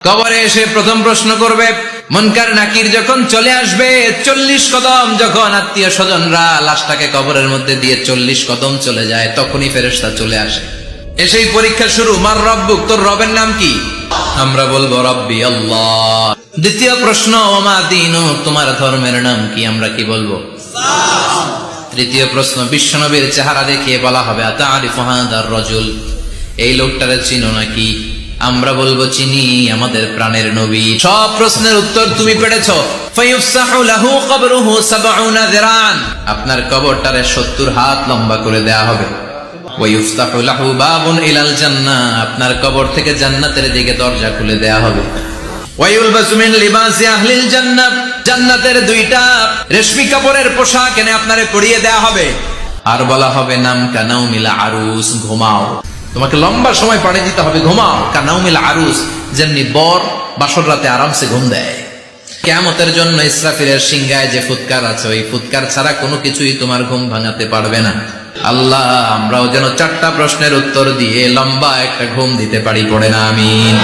কবরে এসে প্রথম প্রশ্ন করবে, মুনকার নাকির যখন চলে আসবে, 40 কদম যখন আত্মীয় স্বজনরা লাশটাকে কবরের মধ্যে দিয়ে 40 কদম চলে যায়, তখনই ফেরেশতা চলে আসে। এসেই পরীক্ষা শুরু, মার রব্বুক, তোর রবের নাম কি? আমরা বলবো রব্বি আল্লাহ। দ্বিতীয় প্রশ্ন, ওমা দীনুক, তোমার ধর্মের নাম কি? আমরা কি বলবো? তৃতীয় প্রশ্ন, বিশ্বনবীর চেহারা দেখিয়ে বলা হবে, আতারিফু হাদার রাজুল, এই লোকটারে চিনো নাকি? আমরা বলবো চিনি, আমাদের প্রাণের নবী। সব প্রশ্নের উত্তর তুমি পেরেছো। ফায়ুফসাহু লাহু কবরুহু 70 যিরান, আপনার কবরটারে 70 হাত লম্বা করে দেয়া হবে। ওয়ায়ুফতাহু লাহু বাবুন ইলাল জান্নাহ, আপনার কবর থেকে জান্নাতের দিকে দরজা খুলে দেয়া হবে। ওয়ায়ুলবাসু মিন লিবাসি আহলিল জান্নাহ, জান্নাতের 2টা রেশমি কাপড়ের পোশাক এনে আপনারে পরিয়ে দেয়া হবে। আর বলা হবে, নাম কানাউমিল আরুস, ঘুমাও, তোমাকে লম্বা সময় পাড়ি দিতে হবে, ঘুমাও। কানাউমিল আরুস, যেমনি বর বাসর রাতে আরামসে ঘুম দেয়। কিয়ামতের জন্য ইসরাফিলের সিংহায় যে ফুৎকার আছে, ওই ফুৎকার ছাড়া কোনো কিছুই তোমার ঘুম ভাঙাতে পারবে না। আল্লাহ, আমরাও যেন 4টা প্রশ্নের উত্তর দিয়ে লম্বা একটা ঘুম দিতে পারি, পড়ে না আমিন।